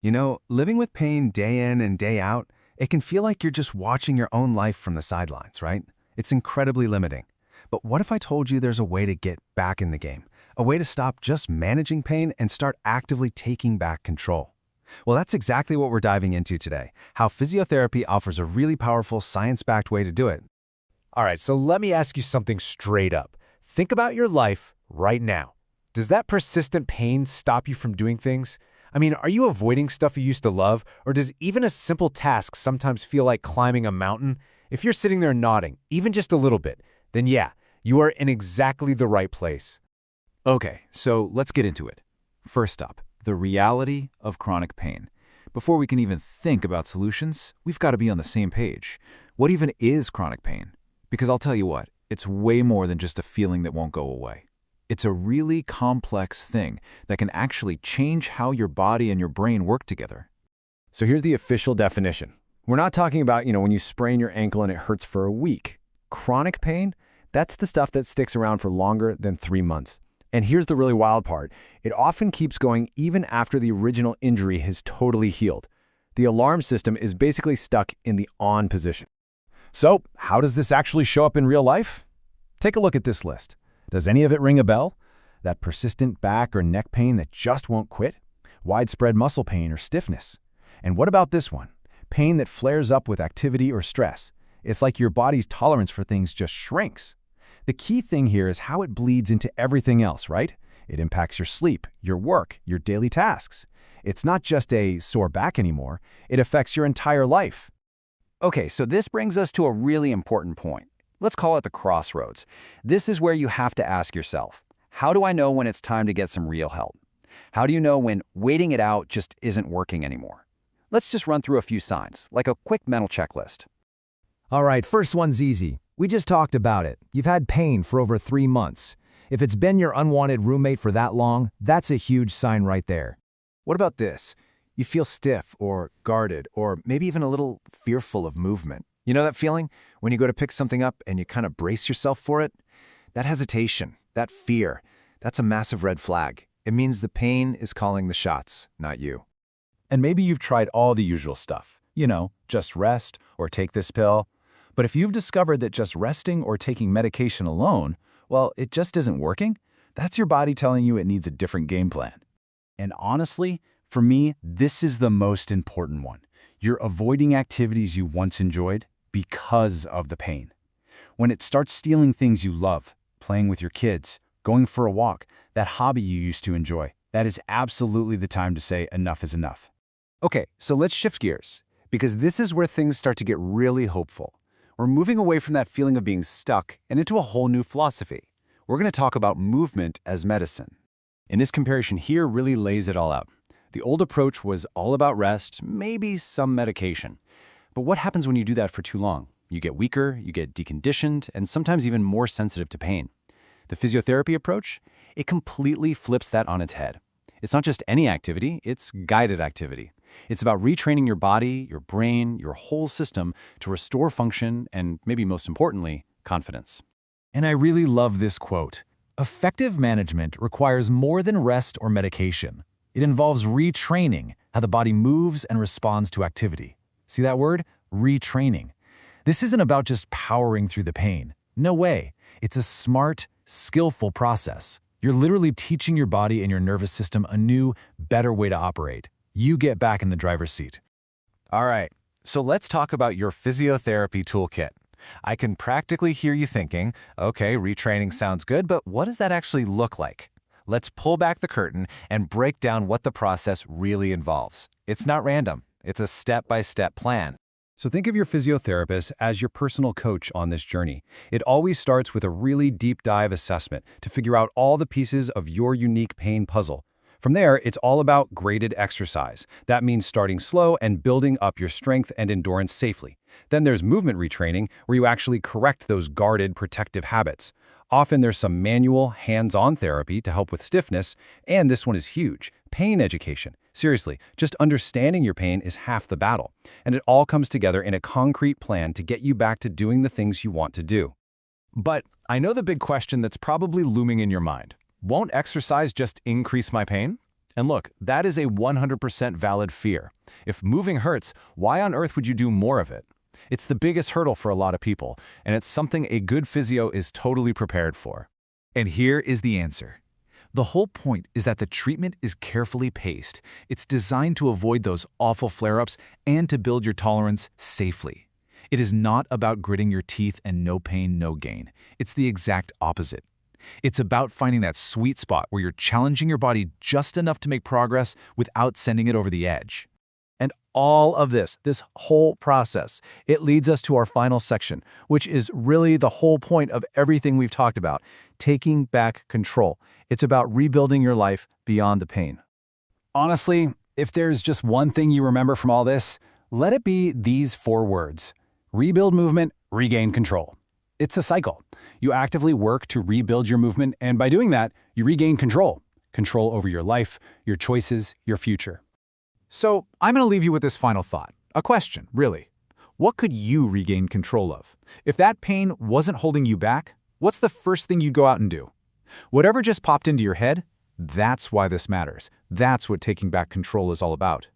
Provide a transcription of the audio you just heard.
You know, living with pain day in and day out, it can feel like you're just watching your own life from the sidelines, right? It's incredibly limiting. But what if I told you there's a way to get back in the game? A way to stop just managing pain and start actively taking back control? Well, that's exactly what we're diving into today, how physiotherapy offers a really powerful science-backed way to do it. All right, so let me ask you something straight up. Think about your life right now. Does that persistent pain stop you from doing things? I mean, are you avoiding stuff you used to love, or does even a simple task sometimes feel like climbing a mountain? If you're sitting there nodding, even just a little bit, then yeah, you are in exactly the right place. Okay, so let's get into it. First up, the reality of chronic pain. Before we can even think about solutions, we've got to be on the same page. What even is chronic pain? Because I'll tell you what, it's way more than just a feeling that won't go away. It's a really complex thing that can actually change how your body and your brain work together. So here's the official definition. We're not talking about, when you sprain your ankle and it hurts for a week. Chronic pain, that's the stuff that sticks around for longer than 3 months. And here's the really wild part. It often keeps going even after the original injury has totally healed. The alarm system is basically stuck in the on position. So, how does this actually show up in real life? Take a look at this list. Does any of it ring a bell? That persistent back or neck pain that just won't quit? Widespread muscle pain or stiffness? And what about this one? Pain that flares up with activity or stress. It's like your body's tolerance for things just shrinks. The key thing here is how it bleeds into everything else, right? It impacts your sleep, your work, your daily tasks. It's not just a sore back anymore. It affects your entire life. Okay, so this brings us to a really important point. Let's call it the crossroads. This is where you have to ask yourself, how do I know when it's time to get some real help? How do you know when waiting it out just isn't working anymore? Let's just run through a few signs, like a quick mental checklist. All right, first one's easy. We just talked about it. You've had pain for over 3 months. If it's been your unwanted roommate for that long, that's a huge sign right there. What about this? You feel stiff or guarded or maybe even a little fearful of movement. You know that feeling? When you go to pick something up and you kind of brace yourself for it? That hesitation, that fear, that's a massive red flag. It means the pain is calling the shots, not you. And maybe you've tried all the usual stuff. Just rest or take this pill. But if you've discovered that just resting or taking medication alone, well, it just isn't working, that's your body telling you it needs a different game plan. And honestly, for me, this is the most important one. You're avoiding activities you once enjoyed because of the pain. When it starts stealing things you love, playing with your kids, going for a walk, that hobby you used to enjoy, that is absolutely the time to say enough is enough. Okay, so let's shift gears, because this is where things start to get really hopeful. We're moving away from that feeling of being stuck and into a whole new philosophy. We're going to talk about movement as medicine. And this comparison here really lays it all out. The old approach was all about rest, maybe some medication. But what happens when you do that for too long? You get weaker, you get deconditioned, and sometimes even more sensitive to pain. The physiotherapy approach, it completely flips that on its head. It's not just any activity, it's guided activity. It's about retraining your body, your brain, your whole system to restore function and, maybe most importantly, confidence. And I really love this quote. Effective management requires more than rest or medication. It involves retraining how the body moves and responds to activity. See that word? Retraining. This isn't about just powering through the pain. No way. It's a smart, skillful process. You're literally teaching your body and your nervous system a new, better way to operate. You get back in the driver's seat. All right, so let's talk about your physiotherapy toolkit. I can practically hear you thinking, okay, retraining sounds good, but what does that actually look like? Let's pull back the curtain and break down what the process really involves. It's not random. It's a step-by-step plan. So think of your physiotherapist as your personal coach on this journey. It always starts with a really deep dive assessment to figure out all the pieces of your unique pain puzzle. From there, it's all about graded exercise. That means starting slow and building up your strength and endurance safely. Then there's movement retraining, where you actually correct those guarded, protective habits. Often there's some manual, hands-on therapy to help with stiffness, and this one is huge, pain education. Seriously, just understanding your pain is half the battle, and it all comes together in a concrete plan to get you back to doing the things you want to do. But I know the big question that's probably looming in your mind. Won't exercise just increase my pain? And look, that is a 100% valid fear. If moving hurts, why on earth would you do more of it? It's the biggest hurdle for a lot of people, and it's something a good physio is totally prepared for. And here is the answer. The whole point is that the treatment is carefully paced. It's designed to avoid those awful flare-ups and to build your tolerance safely. It is not about gritting your teeth and no pain, no gain. It's the exact opposite. It's about finding that sweet spot where you're challenging your body just enough to make progress without sending it over the edge. And all of this whole process, it leads us to our final section, which is really the whole point of everything we've talked about, taking back control. It's about rebuilding your life beyond the pain. Honestly, if there's just one thing you remember from all this, let it be these 4 words. Rebuild movement, regain control. It's a cycle. You actively work to rebuild your movement, and by doing that, you regain control. Control over your life, your choices, your future. So I'm going to leave you with this final thought. A question, really. What could you regain control of? If that pain wasn't holding you back, what's the first thing you'd go out and do? Whatever just popped into your head, that's why this matters. That's what taking back control is all about.